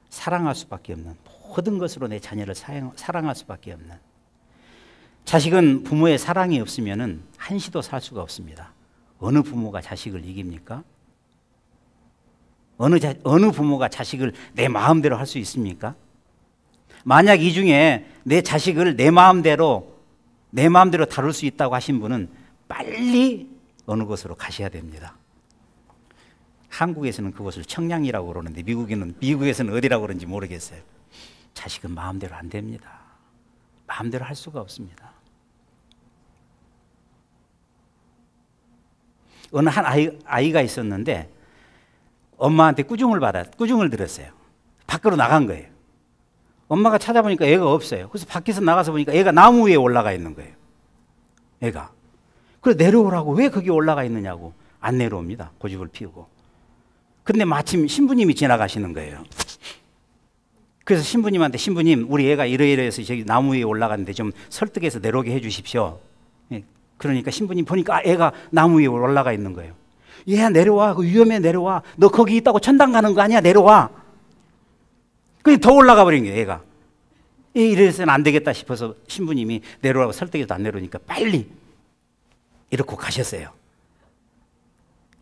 사랑할 수밖에 없는, 모든 것으로 내 자녀를 사랑할 수밖에 없는, 자식은 부모의 사랑이 없으면 한시도 살 수가 없습니다. 어느 부모가 자식을 이깁니까? 어느 부모가 자식을 내 마음대로 할 수 있습니까? 만약 이 중에 내 자식을 내 마음대로 다룰 수 있다고 하신 분은 빨리 어느 곳으로 가셔야 됩니다. 한국에서는 그것을 청량이라고 그러는데 미국에서는 어디라고 그러는지 모르겠어요. 자식은 마음대로 안 됩니다. 마음대로 할 수가 없습니다. 어느 한 아이가 있었는데 엄마한테 꾸중을 들었어요. 밖으로 나간 거예요. 엄마가 찾아보니까 애가 없어요. 그래서 밖에서 나가서 보니까 애가 나무 위에 올라가 있는 거예요. 애가. 그래서 내려오라고, 왜 거기 올라가 있느냐고. 안 내려옵니다. 고집을 피우고. 근데 마침 신부님이 지나가시는 거예요. 그래서 신부님한테, 신부님, 우리 애가 이러이러해서 저기 나무 위에 올라갔는데 좀 설득해서 내려오게 해 주십시오. 그러니까 신부님 보니까 애가 나무 위에 올라가 있는 거예요. 얘야 내려와, 그 위험해, 내려와. 너 거기 있다고 천당 가는 거 아니야, 내려와. 그냥 더 올라가 버린 거예요, 애가. 이래서는 안 되겠다 싶어서 신부님이 내려오라고 설득해도 안 내려오니까 빨리 이렇게 가셨어요.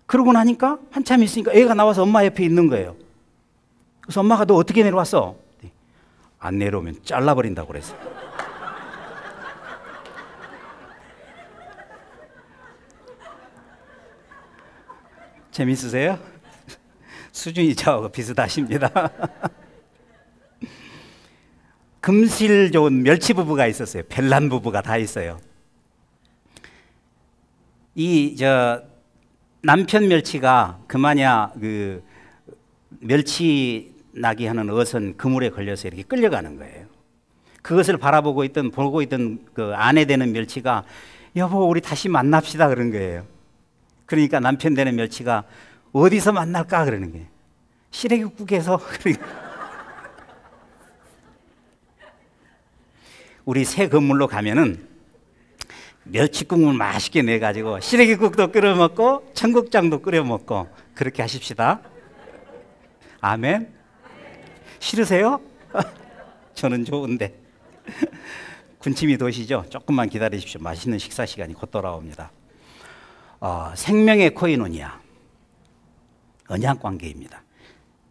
그러고 나니까 한참 있으니까 애가 나와서 엄마 옆에 있는 거예요. 그래서 엄마가 너 어떻게 내려왔어? 안 내려오면 잘라버린다고 그랬어요. 재밌으세요? 수준이 저하고 비슷하십니다. 금실 좋은 멸치 부부가 있었어요. 벨란 부부가 다 있어요. 남편 멸치가 그마냐 그 멸치 나게 하는 어선 그물에 걸려서 이렇게 끌려가는 거예요. 그것을 보고 있던 그 아내 되는 멸치가 여보 우리 다시 만납시다 그런 거예요. 그러니까 남편 되는 멸치가 어디서 만날까 그러는 거예요. 시래기국에서. 우리 새 건물로 가면은 멸치국물 맛있게 내가지고 시래기국도 끓여 먹고 청국장도 끓여 먹고 그렇게 하십시다. 아멘. 싫으세요? 저는 좋은데. 군침이 도시죠? 조금만 기다리십시오. 맛있는 식사 시간이 곧 돌아옵니다. 생명의 코이노니아, 언약관계입니다.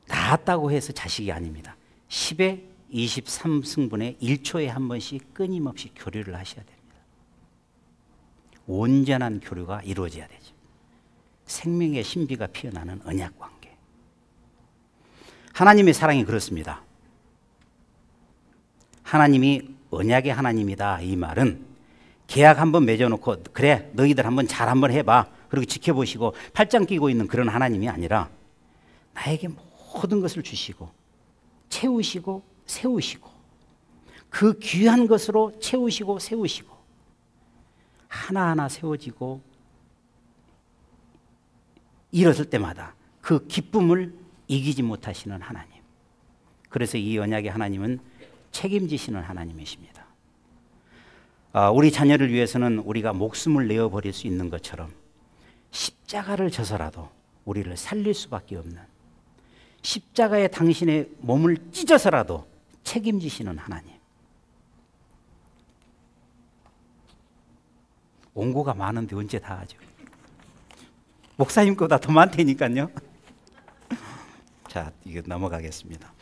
낳았다고 해서 자식이 아닙니다. 10의 23승분의 1초에 한 번씩 끊임없이 교류를 하셔야 됩니다. 온전한 교류가 이루어져야 되죠. 생명의 신비가 피어나는 언약관계. 하나님의 사랑이 그렇습니다. 하나님이 언약의 하나님이다. 이 말은 계약 한번 맺어놓고 그래 너희들 한번 잘 한번 해봐. 그리고 지켜보시고 팔짱 끼고 있는 그런 하나님이 아니라 나에게 모든 것을 주시고 채우시고 세우시고 그 귀한 것으로 채우시고 세우시고 하나하나 세워지고 일었을 때마다 그 기쁨을 이기지 못하시는 하나님. 그래서 이 언약의 하나님은 책임지시는 하나님이십니다. 우리 자녀를 위해서는 우리가 목숨을 내어버릴 수 있는 것처럼 십자가를 져서라도 우리를 살릴 수밖에 없는, 십자가에 당신의 몸을 찢어서라도 책임지시는 하나님. 원고가 많은데 언제 다 하죠? 목사님보다 더 많다니까요. 자, 이거 넘어가겠습니다.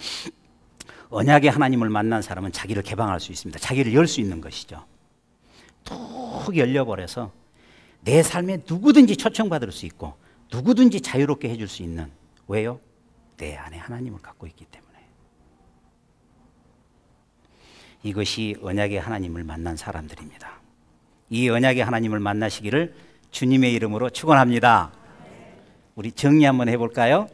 언약의 하나님을 만난 사람은 자기를 개방할 수 있습니다. 자기를 열 수 있는 것이죠. 툭 열려버려서 내 삶에 누구든지 초청받을 수 있고 누구든지 자유롭게 해줄 수 있는, 왜요? 내 안에 하나님을 갖고 있기 때문에. 이것이 언약의 하나님을 만난 사람들입니다. 이 언약의 하나님을 만나시기를 주님의 이름으로 축원합니다. 우리 정리 한번 해볼까요?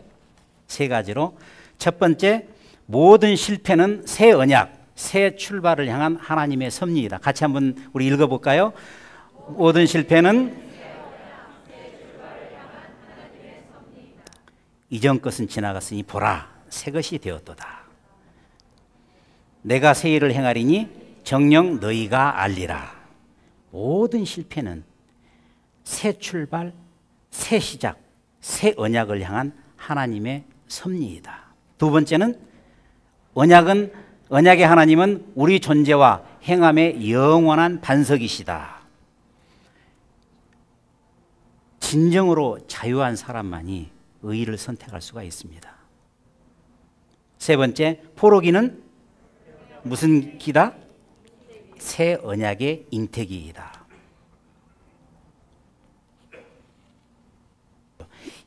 세 가지로. 첫 번째, 모든 실패는 새 언약, 새 출발을 향한 하나님의 섭리이다. 같이 한번 우리 읽어볼까요? 모든 실패는 이전 것은 지나갔으니 보라, 새 것이 되었도다. 내가 새 일을 행하리니 정녕 너희가 알리라. 모든 실패는 새 출발, 새 시작, 새 언약을 향한 하나님의 섭리이다. 두 번째는 언약의 하나님은 우리 존재와 행함의 영원한 반석이시다. 진정으로 자유한 사람만이 의를 선택할 수가 있습니다. 세 번째, 포로기는 무슨 기다? 새 언약의 잉태기이다.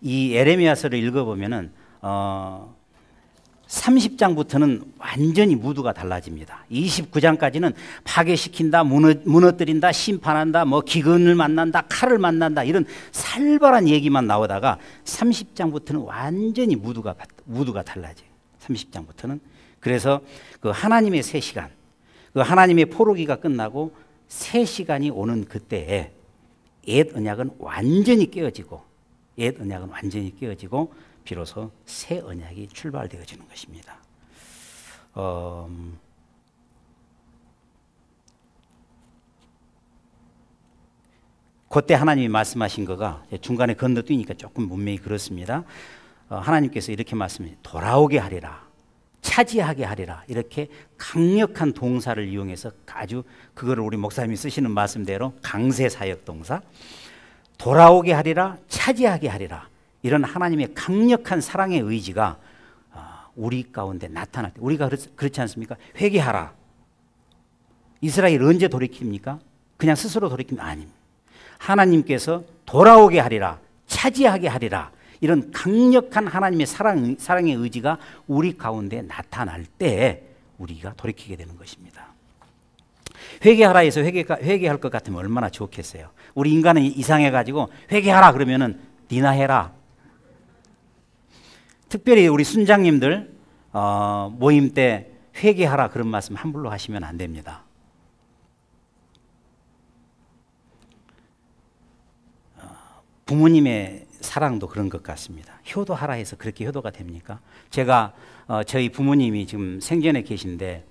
이 에레미야서를 읽어보면은 30장부터는 완전히 무드가 달라집니다. 29장까지는 파괴시킨다, 무너뜨린다, 심판한다, 뭐 기근을 만난다, 칼을 만난다, 이런 살벌한 얘기만 나오다가 30장부터는 완전히 무드가 달라져요. 30장부터는. 그래서 그 하나님의 새 시간, 그 하나님의 포로기가 끝나고 새 시간이 오는 그때에 옛 언약은 완전히 깨어지고 비로소 새 언약이 출발되어지는 것입니다. 그때 하나님이 말씀하신 거가 중간에 건너뛰니까 조금 문맥이 그렇습니다. 하나님께서 이렇게 말씀해, 돌아오게 하리라, 차지하게 하리라, 이렇게 강력한 동사를 이용해서 아주 그거를 우리 목사님이 쓰시는 말씀대로 강세 사역 동사, 돌아오게 하리라, 차지하게 하리라, 이런 하나님의 강력한 사랑의 의지가 우리 가운데 나타날 때, 우리가 그렇지 않습니까? 회개하라. 이스라엘 언제 돌이킵니까? 그냥 스스로 돌이키면 아닙니다. 하나님께서 돌아오게 하리라, 차지하게 하리라, 이런 강력한 하나님의 사랑의 의지가 우리 가운데 나타날 때 우리가 돌이키게 되는 것입니다. 회개하라 해서 회개할 것 같으면 얼마나 좋겠어요. 우리 인간은 이상해가지고 회개하라 그러면은 니나 해라. 특별히 우리 순장님들 모임 때 회개하라 그런 말씀 함부로 하시면 안 됩니다. 부모님의 사랑도 그런 것 같습니다. 효도하라 해서 그렇게 효도가 됩니까? 제가 저희 부모님이 지금 생전에 계신데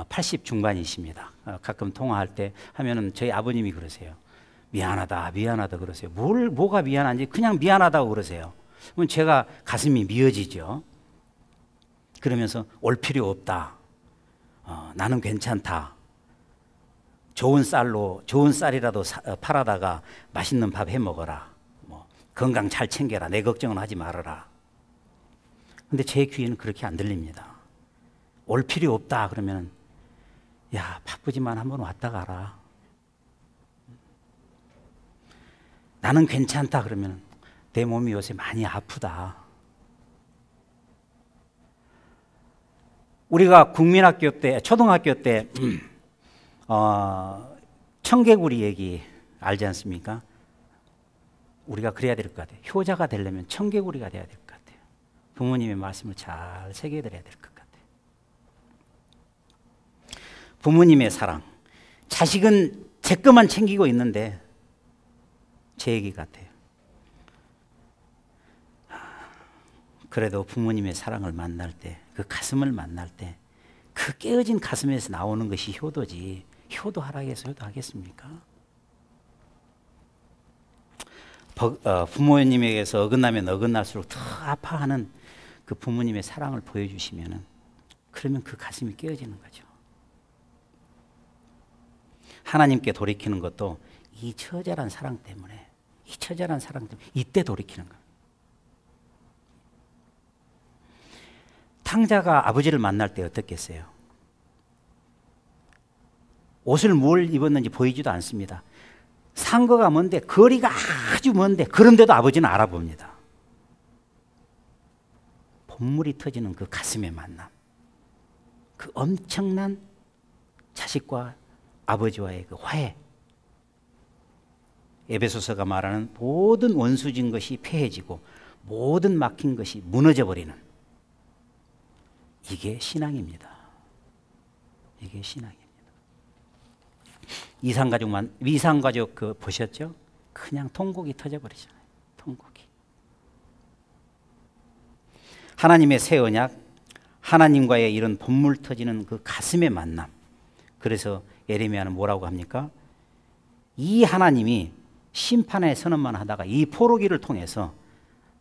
80 중반이십니다. 가끔 통화할 때 하면은 저희 아버님이 그러세요. 미안하다 그러세요. 뭐가 미안한지 그냥 미안하다고 그러세요. 그럼 제가 가슴이 미어지죠. 그러면서 올 필요 없다. 나는 괜찮다. 좋은 쌀이라도 팔아다가 맛있는 밥 해 먹어라. 뭐 건강 잘 챙겨라. 내 걱정은 하지 말아라. 근데 제 귀에는 그렇게 안 들립니다. 올 필요 없다 그러면 야, 바쁘지만 한번 왔다 가라. 나는 괜찮다 그러면 내 몸이 요새 많이 아프다. 우리가 국민학교 때, 초등학교 때 청개구리 얘기 알지 않습니까? 우리가 그래야 될 것 같아요. 효자가 되려면 청개구리가 돼야 될 것 같아요. 부모님의 말씀을 잘 새겨드려야 될 것 같아요. 부모님의 사랑. 자식은 제 것만 챙기고 있는데 제 얘기 같아요. 그래도 부모님의 사랑을 만날 때, 그 가슴을 만날 때, 그 깨어진 가슴에서 나오는 것이 효도지, 효도하라고 해서 효도하겠습니까? 부모님에게서 어긋나면 어긋날수록 더 아파하는 그 부모님의 사랑을 보여주시면은, 그러면 그 가슴이 깨어지는 거죠. 하나님께 돌이키는 것도 이 처절한 사랑 때문에, 이때 돌이키는 거예요. 탕자가 아버지를 만날 때 어떻겠어요? 옷을 뭘 입었는지 보이지도 않습니다. 상거가 먼데, 거리가 아주 먼데, 그런데도 아버지는 알아봅니다. 본물이 터지는 그 가슴의 만남, 그 엄청난 자식과 아버지와의 그 화해. 에베소서가 말하는 모든 원수진 것이 폐해지고 모든 막힌 것이 무너져버리는, 이게 신앙입니다. 이게 신앙입니다. 이상가족 그 보셨죠? 그냥 통곡이 터져버리잖아요. 통곡이. 하나님의 새 언약, 하나님과의 이런 본물 터지는 그 가슴의 만남. 그래서 예레미야는 뭐라고 합니까? 이 하나님이 심판의 선언만 하다가 이 포로기를 통해서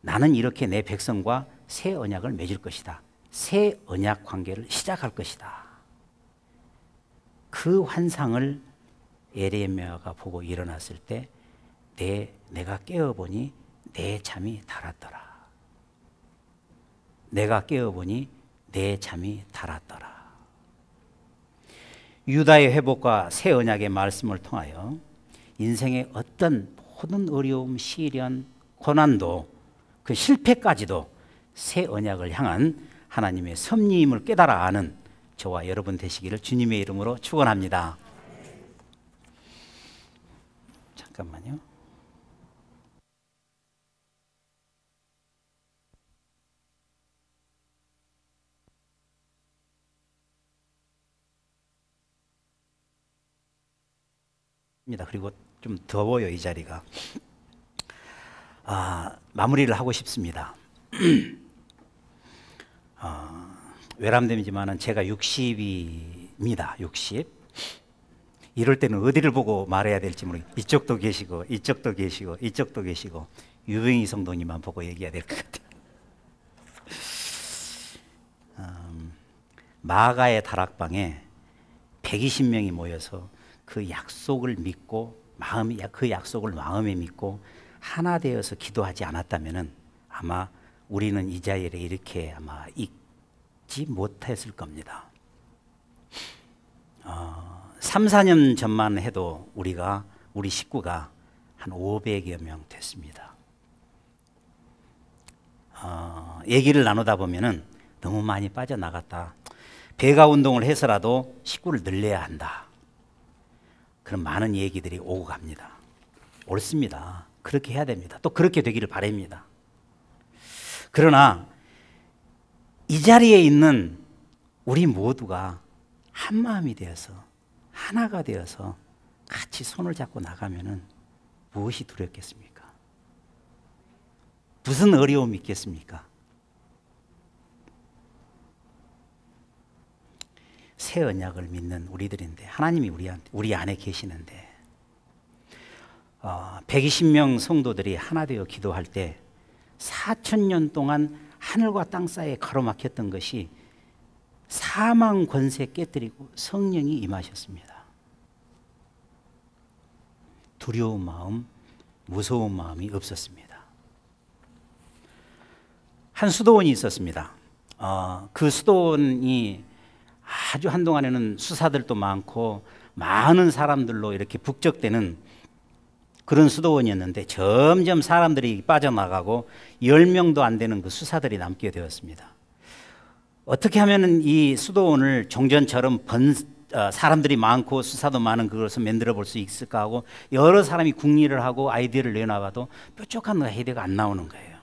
나는 이렇게 내 백성과 새 언약을 맺을 것이다. 새 언약 관계를 시작할 것이다. 그 환상을 예레미야가 보고 일어났을 때 내가 깨어보니 내 잠이 달았더라. 내가 깨어보니 내 잠이 달았더라. 유다의 회복과 새 언약의 말씀을 통하여 인생의 어떤 모든 어려움, 시련, 고난도, 그 실패까지도 새 언약을 향한 하나님의 섭리임을 깨달아 아는 저와 여러분 되시기를 주님의 이름으로 축원합니다. 잠깐만요. 그리고 좀 더워요, 이 자리가. 마무리를 하고 싶습니다. 외람됨이지만은 제가 60입니다. 60. 이럴 때는 어디를 보고 말해야 될지 모르겠어요. 이쪽도 계시고, 이쪽도 계시고, 이쪽도 계시고, 유병희 성도님만 보고 얘기해야 될 것 같아요. 마가의 다락방에 120명이 모여서 그 약속을 믿고 그 약속을 마음에 믿고 하나 되어서 기도하지 않았다면은 아마 우리는 이 자리에 이렇게 아마 있지 못했을 겁니다. 3, 4년 전만 해도 우리 식구가 한 500여 명 됐습니다. 얘기를 나누다 보면은 너무 많이 빠져나갔다. 배가 운동을 해서라도 식구를 늘려야 한다. 그런 많은 얘기들이 오고 갑니다. 옳습니다. 그렇게 해야 됩니다. 또 그렇게 되기를 바랍니다. 그러나 이 자리에 있는 우리 모두가 한 마음이 되어서, 하나가 되어서 같이 손을 잡고 나가면은 무엇이 두렵겠습니까? 무슨 어려움이 있겠습니까? 새 언약을 믿는 우리들인데 하나님이 우리 안에 계시는데 120명 성도들이 하나 되어 기도할 때 4,000년 동안 하늘과 땅 사이에 가로막혔던 것이 사망 권세 깨뜨리고 성령이 임하셨습니다. 두려운 마음, 무서운 마음이 없었습니다. 한 수도원이 있었습니다. 그 수도원이 아주 한동안에는 수사들도 많고 많은 사람들로 이렇게 북적대는 그런 수도원이었는데 점점 사람들이 빠져나가고 10명도 안 되는 그 수사들이 남게 되었습니다. 어떻게 하면은 이 수도원을 종전처럼 사람들이 많고 수사도 많은 그것을 만들어 볼 수 있을까 하고 여러 사람이 궁리를 하고 아이디어를 내놔봐도 뾰족한 아이디어가 안 나오는 거예요.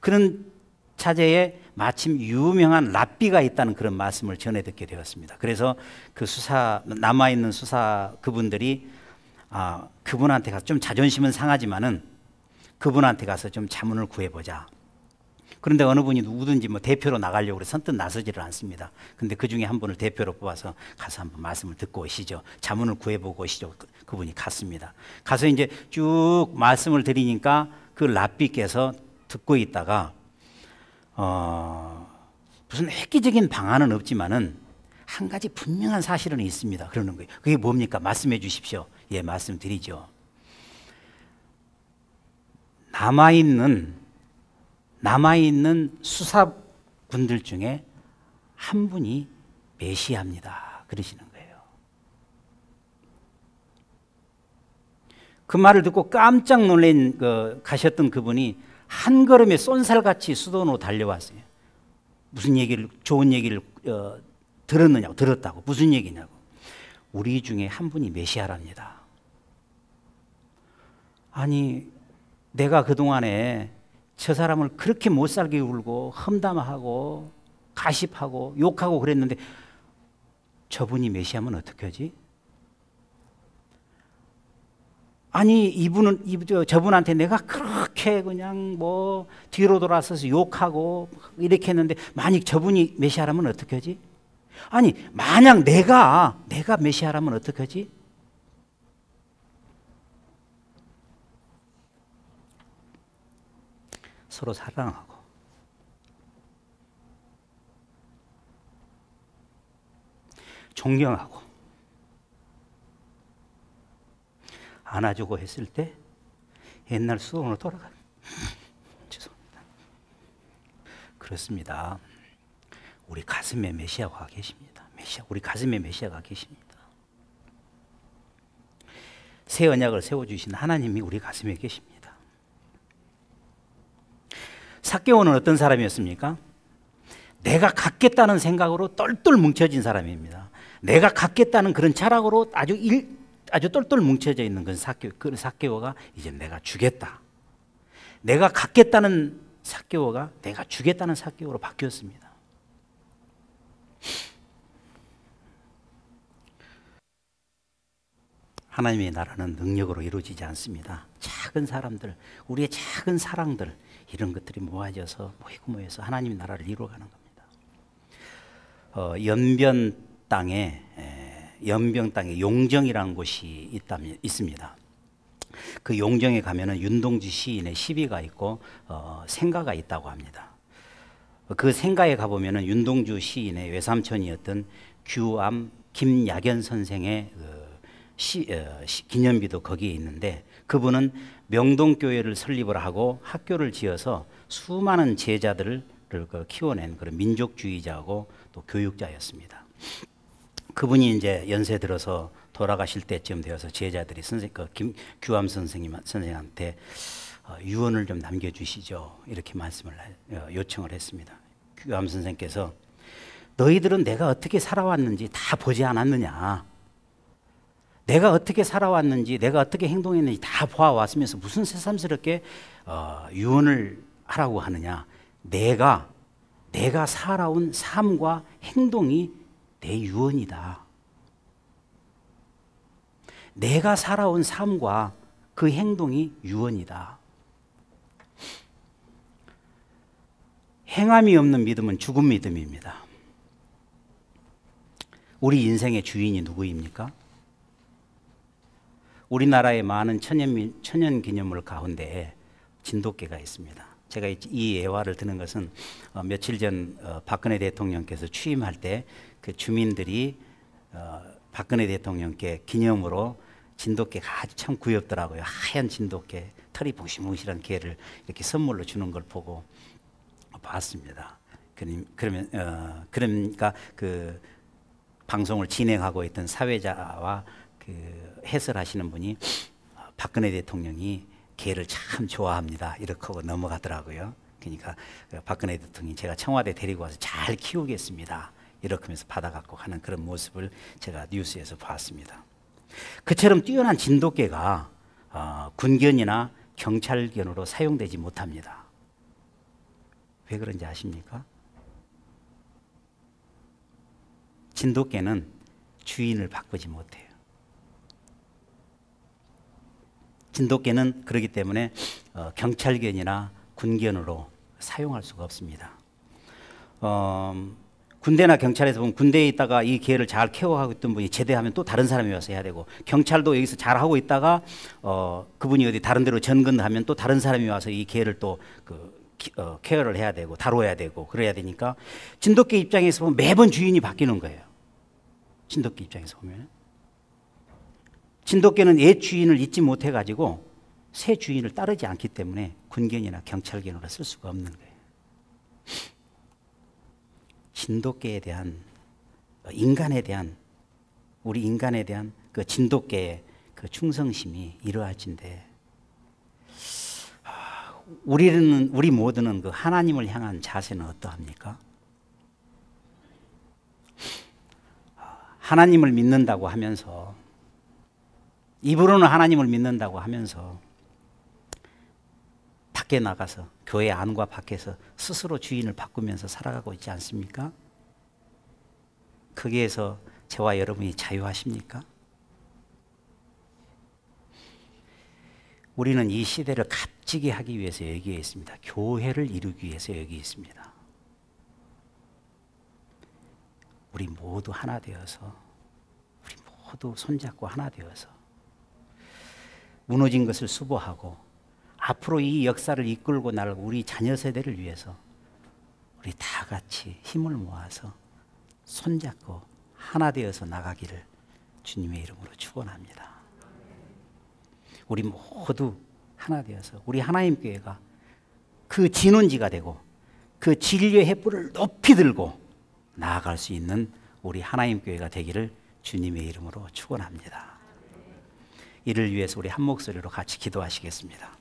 그런 차제에 마침 유명한 랍비가 있다는 그런 말씀을 전해 듣게 되었습니다. 그래서 그 남아있는 수사 그분들이 그분한테 가서 좀 자존심은 상하지만은 그분한테 가서 좀 자문을 구해보자. 그런데 어느 분이 누구든지 뭐 대표로 나가려고 그래 선뜻 나서지를 않습니다. 근데 그 중에 한 분을 대표로 뽑아서 가서 한번 말씀을 듣고 오시죠. 자문을 구해보고 오시죠. 그분이 갔습니다. 가서 이제 쭉 말씀을 드리니까 그 랍비께서 듣고 있다가 무슨 획기적인 방안은 없지만은 한 가지 분명한 사실은 있습니다. 그러는 거예요. 그게 뭡니까? 말씀해 주십시오. 예, 말씀드리죠. 남아있는 수사군들 중에 한 분이 메시아입니다. 그러시는 거예요. 그 말을 듣고 깜짝 놀란 가셨던 그분이 한 걸음에 쏜살같이 수도원으로 달려왔어요. 무슨 얘기를, 좋은 얘기를 들었느냐고, 들었다고. 무슨 얘기냐고. 우리 중에 한 분이 메시아랍니다. 아니, 내가 그동안에 저 사람을 그렇게 못살게 굴고 험담하고 가십하고 욕하고 그랬는데 저분이 메시아면 어떻게 하지? 아니 저분한테 내가 그렇게 그냥 뭐 뒤로 돌아서서 욕하고 이렇게 했는데 만약 저분이 메시아라면 어떻게 하지? 아니 만약 내가 메시아라면 어떻게 하지? 서로 사랑하고 존경하고 안아주고 했을 때 옛날 수동으로 돌아가요. 죄송합니다. 그렇습니다. 우리 가슴에 메시아가 계십니다. 우리 가슴에 메시아가 계십니다. 새 언약을 세워주신 하나님이 우리 가슴에 계십니다. 삭개오는 어떤 사람이었습니까? 내가 갖겠다는 생각으로 똘똘 뭉쳐진 사람입니다. 내가 갖겠다는 그런 철학으로 아주 똘똘 뭉쳐져 있는 그 삭개오가 이제 내가 주겠다. 내가 갖겠다는 삭개오가 내가 주겠다는 삭개오로 바뀌었습니다. 하나님의 나라는 능력으로 이루어지지 않습니다. 작은 사람들, 우리의 작은 사랑들 이런 것들이 모아져서 모여서 하나님의 나라를 이루어가는 겁니다. 연변 땅에 용정이라는 곳이 있습니다. 그 용정에 가면은 윤동주 시인의 시비가 있고 생가가 있다고 합니다. 그 생가에 가보면은 윤동주 시인의 외삼촌이었던 규암 김야견 선생의 기념비도 거기에 있는데 그분은 명동교회를 설립을 하고 학교를 지어서 수많은 제자들을 키워낸 그런 민족주의자고 또 교육자였습니다. 그분이 이제 연세 들어서 돌아가실 때쯤 되어서 제자들이 규암 선생님한테 유언을 좀 남겨주시죠. 이렇게 요청을 했습니다. 규암 선생께서 너희들은 내가 어떻게 살아왔는지 다 보지 않았느냐. 내가 어떻게 살아왔는지 내가 어떻게 행동했는지 다 보아왔으면서 무슨 새삼스럽게 유언을 하라고 하느냐. 내가 살아온 삶과 행동이 내 유언이다. 내가 살아온 삶과 그 행동이 유언이다. 행함이 없는 믿음은 죽은 믿음입니다. 우리 인생의 주인이 누구입니까? 우리나라의 많은 천년 기념물 가운데 진돗개가 있습니다. 제가 이 예화를 드는 것은 며칠 전 박근혜 대통령께서 취임할 때 그 주민들이 박근혜 대통령께 기념으로 진돗개가 아주 참 귀엽더라고요. 하얀 진돗개, 털이 뭉실뭉실한 개를 이렇게 선물로 주는 걸 보고 봤습니다. 그러니까 그 방송을 진행하고 있던 사회자와 그 해설하시는 분이 박근혜 대통령이 개를 참 좋아합니다. 이렇게 하고 넘어가더라고요. 그러니까 박근혜 대통령이 제가 청와대 데리고 와서 잘 키우겠습니다. 이렇게 하면서 받아갖고 가는 그런 모습을 제가 뉴스에서 봤습니다. 그처럼 뛰어난 진돗개가 군견이나 경찰견으로 사용되지 못합니다. 왜 그런지 아십니까? 진돗개는 주인을 바꾸지 못해요. 진돗개는 그렇기 때문에 경찰견이나 군견으로 사용할 수가 없습니다. 군대나 경찰에서 보면 군대에 있다가 이 개를 잘 케어하고 있던 분이 제대하면 또 다른 사람이 와서 해야 되고, 경찰도 여기서 잘 하고 있다가 그분이 어디 다른 데로 전근하면 또 다른 사람이 와서 이 개를 또 케어를 해야 되고 다뤄야 되고 그래야 되니까, 진돗개 입장에서 보면 매번 주인이 바뀌는 거예요. 진돗개 입장에서 보면 진돗개는 옛 주인을 잊지 못해 가지고 새 주인을 따르지 않기 때문에 군견이나 경찰견으로 쓸 수가 없는 거예요. 진돗개에 대한 우리 인간에 대한 그 진돗개의 그 충성심이 이러할진데, 우리 모두는 그 하나님을 향한 자세는 어떠합니까? 하나님을 믿는다고 하면서, 입으로는 하나님을 믿는다고 하면서 밖에 나가서 교회 안과 밖에서 스스로 주인을 바꾸면서 살아가고 있지 않습니까? 거기에서 저와 여러분이 자유하십니까? 우리는 이 시대를 값지게 하기 위해서 여기에 있습니다. 교회를 이루기 위해서 여기 있습니다. 우리 모두 하나 되어서, 우리 모두 손잡고 하나 되어서 무너진 것을 수보하고 앞으로 이 역사를 이끌고 나갈 우리 자녀 세대를 위해서 우리 다 같이 힘을 모아서 손잡고 하나 되어서 나가기를 주님의 이름으로 축원합니다. 우리 모두 하나 되어서 우리 하나님 교회가 그 진원지가 되고 그 진리의 횃불을 높이 들고 나아갈 수 있는 우리 하나님 교회가 되기를 주님의 이름으로 축원합니다. 이를 위해서 우리 한 목소리로 같이 기도하시겠습니다.